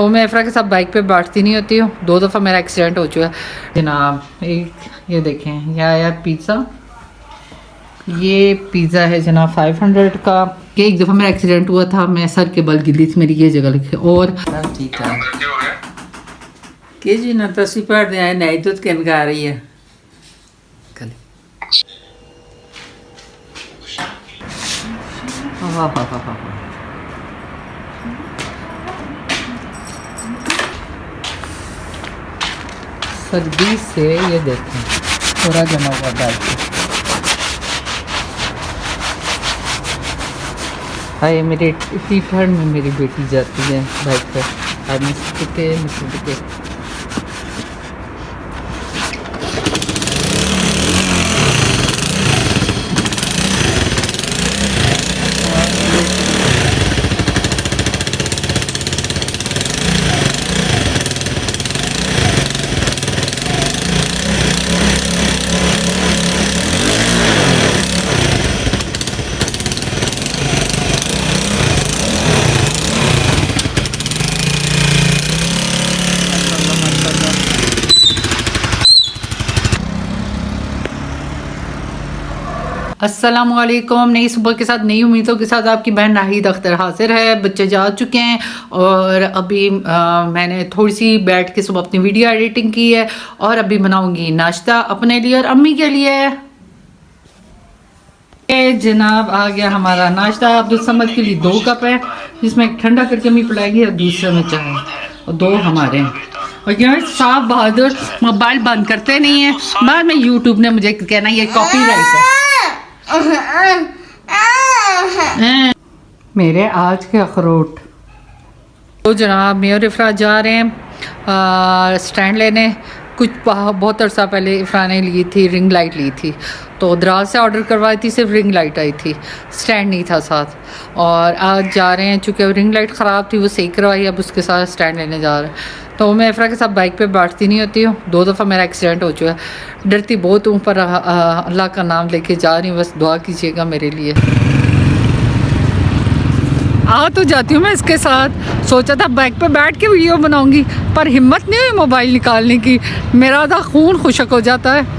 तो मैं इफ्रा के साथ बाइक पे बैठती नहीं होती हूँ। 2 दफ़ा मेरा एक्सीडेंट हो चुका है जनाब। ये देखें, यह आया पिज़्ज़ा। ये पिज़्ज़ा है जनाब 500 का। ये एक दफ़ा मेरा एक्सीडेंट हुआ था, मैं सर के बल गिली थी मेरी ये जगह लिखे। और ठीक है कि जी ना तसी पढ़ दे आए नहीं तो किन गा रही है कल। सर्दी से ये देखें पूरा जमा हुआ बाइक पे। हाय मेरे इतनी ठंड में मेरी बेटी जाती है बाइक पर। आज मिस्टर के अस्सलामुअलैकुम। नई सुबह के साथ नई उम्मीदों के साथ आपकी बहन नाहिद अख्तर हाजिर है। बच्चे जा चुके हैं और अभी मैंने थोड़ी सी बैठ के सुबह अपनी वीडियो एडिटिंग की है और अभी बनाऊंगी नाश्ता अपने लिए और अम्मी के लिए। जनाब आ गया हमारा नाश्ता। अब्दुल समद के लिए 2 कप है जिसमें एक ठंडा करके अम्मी पिलाएगी और दूसरे में चाय और 2 हमारे हैं। और यहाँ साहब बहादुर मोबाइल बंद करते नहीं है। बाद में यूट्यूब ने मुझे कहना ये कॉपीराइट है। मेरे आज के अखरोट। तो जनाब मैं और इफ्रा जा रहे हैं स्टैंड लेने। कुछ बहुत अरसा पहले इफ्रा ने ली थी, रिंग लाइट ली थी, तो दराज से ऑर्डर करवाई थी, सिर्फ रिंग लाइट आई थी, स्टैंड नहीं था साथ। और आज जा रहे हैं, चूँकि रिंग लाइट ख़राब थी वो सही करवाई, अब उसके साथ स्टैंड लेने जा रहे हैं। तो मैं इफ्रा के साथ बाइक पे बैठती नहीं होती हूँ। 2 दफ़ा मेरा एक्सीडेंट हो चुका है। डरती बहुत हूँ पर अल्लाह का नाम लेके जा रही हूँ। बस दुआ कीजिएगा मेरे लिए। आ तो जाती हूँ मैं इसके साथ। सोचा था बाइक पे बैठ के वीडियो बनाऊंगी पर हिम्मत नहीं हुई मोबाइल निकालने की। मेरा आधा खून खुशक हो जाता है।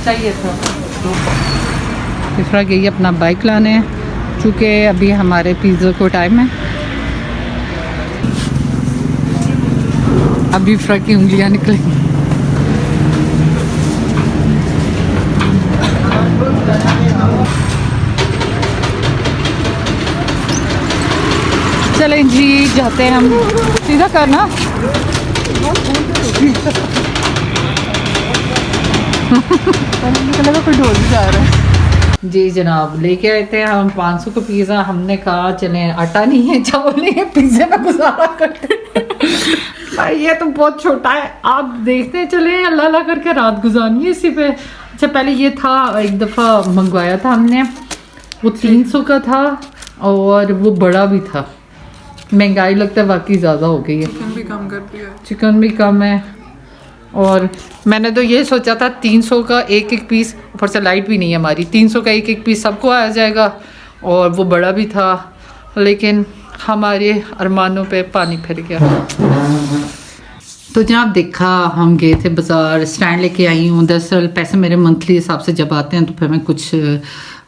चाहिए था इफ्रा गई अपना बाइक लाने, चूँकि अभी हमारे पिज़्ज़ा को टाइम है। अभी इफ्रा की उंगलियां निकलेंगी। चलें जी जाते हैं हम। सीधा करना कोई ढोल भी जा रहा है। जी जनाब लेके आए थे हम 500 का पिज़्ज़ा। हमने कहा चले आटा नहीं है, चावल नहीं है, पिज़्ज़े में गुजारा करते। ये तो बहुत छोटा है, आप देखते चले अल्लाह अल्लाह करके रात गुजारनी इसी पे। अच्छा पहले ये था, एक दफ़ा मंगवाया था हमने, वो 300 का था और वो बड़ा भी था। महंगाई लगता है वाकई ज़्यादा हो गई है। चिकन भी कम कर दिया। चिकन भी कम है। और मैंने तो ये सोचा था 300 का एक पीस, ऊपर से लाइट भी नहीं है हमारी, 300 का एक पीस सबको आ जाएगा और वो बड़ा भी था, लेकिन हमारे अरमानों पे पानी फिर गया। तो जनाब देखा, हम गए थे बाज़ार, स्टैंड लेके आई हूँ। दरअसल पैसे मेरे मंथली हिसाब से जब आते हैं तो फिर मैं कुछ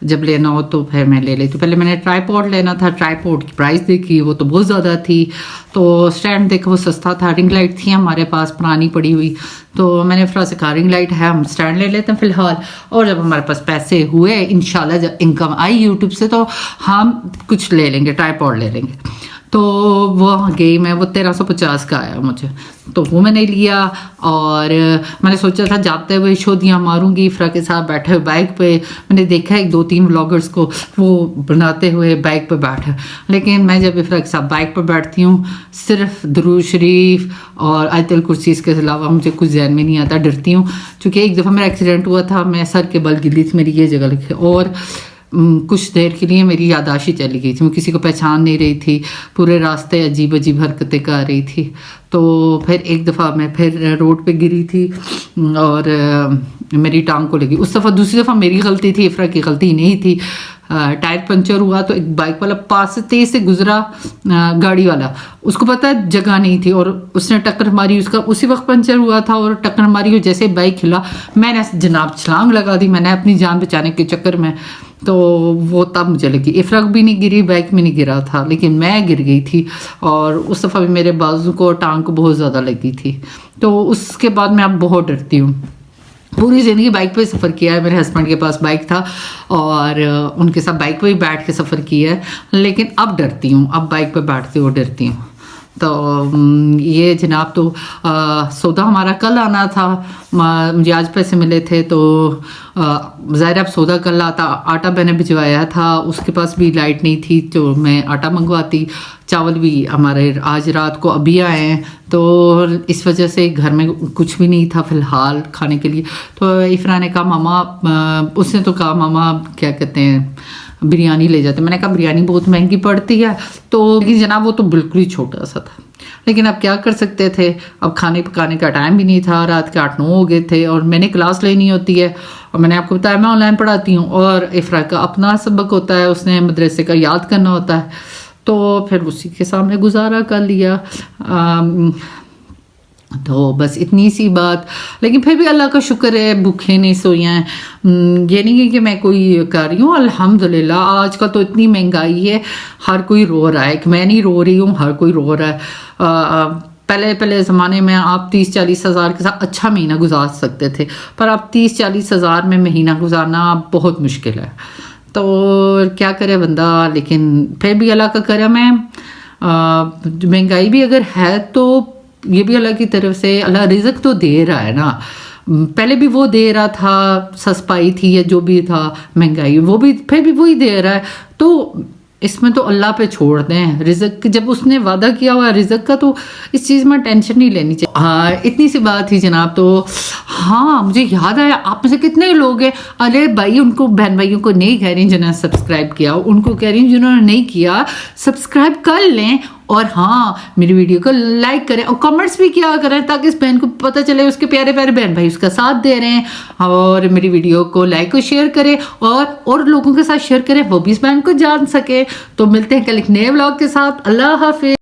जब लेना हो तो फिर मैं ले लेती हूँ। पहले मैंने ट्राईपॉड लेना था, ट्राईपॉड की प्राइस देखी वो तो बहुत ज़्यादा थी, तो स्टैंड देखा वो सस्ता था। रिंग लाइट थी हमारे पास पुरानी पड़ी हुई, तो मैंने फिर से कहा रिंग लाइट है, हम स्टैंड ले लेते हैं फ़िलहाल। और जब हमारे पास पैसे हुए इंशाल्लाह, जब इनकम आई यूट्यूब से, तो हम कुछ ले लेंगे, ट्राईपॉड ले लेंगे। तो वो गई मैं, वो 1350 का आया मुझे, तो वो मैंने लिया। और मैंने सोचा था जाते हुए शोधियाँ मारूंगी इफ्रा के साथ बैठे हुए बाइक पे। मैंने देखा 1-2-3 व्लॉगर्स को वो बनाते हुए बाइक पे बैठे, लेकिन मैं जब इफ्रा के साथ बाइक पे बैठती हूँ सिर्फ दुरूद शरीफ और आयतुल कुर्सी, इसके अलावा मुझे कुछ ज़हन में नहीं आता। डरती हूँ, चूँकि एक दफ़ा मेरा एक्सीडेंट हुआ था, मैं सर के बल गिली थी मेरी ये जगह लिखे। और कुछ देर के लिए मेरी याददाश्त ही चली गई थी, मैं किसी को पहचान नहीं रही थी, पूरे रास्ते अजीब अजीब हरकतें कर रही थी। तो फिर एक दफ़ा मैं फिर रोड पे गिरी थी और मेरी टांग को लगी। उस दफ़ा दूसरी दफ़ा मेरी गलती थी, इफ़रा की गलती नहीं थी। टायर पंचर हुआ तो एक बाइक वाला पास से तेज़ से गुजरा, गाड़ी वाला, उसको पता है जगह नहीं थी और उसने टक्कर मारी, उसका उसी वक्त पंचर हुआ था और टक्कर मारी और जैसे बाइक हिला मैंने जनाब छलांग लगा दी मैंने अपनी जान बचाने के चक्कर में। तो वो तब मुझे लगी, इफ़रा भी नहीं गिरी, बाइक में नहीं गिरा था, लेकिन मैं गिर गई थी और उस दफ़ा भी मेरे बाजू को टांग को बहुत ज़्यादा लगी थी। तो उसके बाद मैं अब बहुत डरती हूँ। पूरी ज़िंदगी बाइक पे सफ़र किया है, मेरे हस्बैंड के पास बाइक था और उनके साथ बाइक पे ही बैठ के सफ़र किया है, लेकिन अब डरती हूँ, अब बाइक पे बैठते हुए डरती हूँ। तो ये जनाब तो सौदा हमारा कल आना था, मुझे आज पैसे मिले थे तो ज़ाहिर अब सौदा कल आता। आटा मैंने भिजवाया था, उसके पास भी लाइट नहीं थी तो मैं आटा मंगवाती। चावल भी हमारे आज रात को अभी आए हैं तो इस वजह से घर में कुछ भी नहीं था फ़िलहाल खाने के लिए। तो इफ़रा ने कहा मामा, उसने तो कहा मामा क्या कहते हैं बिरयानी ले जाते। मैंने कहा बिरयानी बहुत महंगी पड़ती है, तो लेकिन जनाब वो तो बिल्कुल ही छोटा सा था, लेकिन अब क्या कर सकते थे, अब खाने पकाने का टाइम भी नहीं था, रात के 8-9 हो गए थे और मैंने क्लास लेनी होती है और मैंने आपको बताया मैं ऑनलाइन पढ़ाती हूँ और इफ़रा का अपना सबक होता है, उसने मदरसे का याद करना होता है, तो फिर उसी के सामने गुजारा कर लिया। तो बस इतनी सी बात, लेकिन फिर भी अल्लाह का शुक्र है भूखे नहीं सोए हैं। ये नहीं है कि मैं कोई कर रही हूँ, अल्हम्दुलिल्लाह। आजकल तो इतनी महंगाई है, हर कोई रो रहा है, मैं नहीं रो रही हूँ, हर कोई रो रहा है। पहले ज़माने में आप 30-40 हज़ार के साथ अच्छा महीना गुजार सकते थे, पर अब 30-40 हज़ार में महीना गुजारना बहुत मुश्किल है। तो क्या करे बंदा, लेकिन फिर भी अल्लाह का करम है। महंगाई भी अगर है तो ये भी अल्लाह की तरफ से, अल्लाह रिज़्क तो दे रहा है ना, पहले भी वो दे रहा था, सस्पाई थी या जो भी था महंगाई, वो भी फिर भी वही दे रहा है। तो इसमें तो अल्लाह पे छोड़ दें, रिज़्क जब उसने वादा किया हुआ है रिज़्क का तो इस चीज़ में टेंशन नहीं लेनी चाहिए। हाँ, इतनी सी बात थी जनाब। तो हाँ, मुझे याद आया, आप में से कितने लोग हैं, अरे भाई उनको बहन भाइयों को नहीं कह रही जिन्होंने सब्सक्राइब किया, उनको कह रही हूँ जिन्होंने नहीं किया सब्सक्राइब कर लें और हाँ मेरी वीडियो को लाइक करें और कमेंट्स भी किया करें ताकि इस बहन को पता चले उसके प्यारे प्यारे बहन भाई उसका साथ दे रहे हैं। और मेरी वीडियो को लाइक और शेयर करें और लोगों के साथ शेयर करें, वो भी इस बहन को जान सके। तो मिलते हैं कल एक नए व्लॉग के साथ। अल्लाह हाफिज़।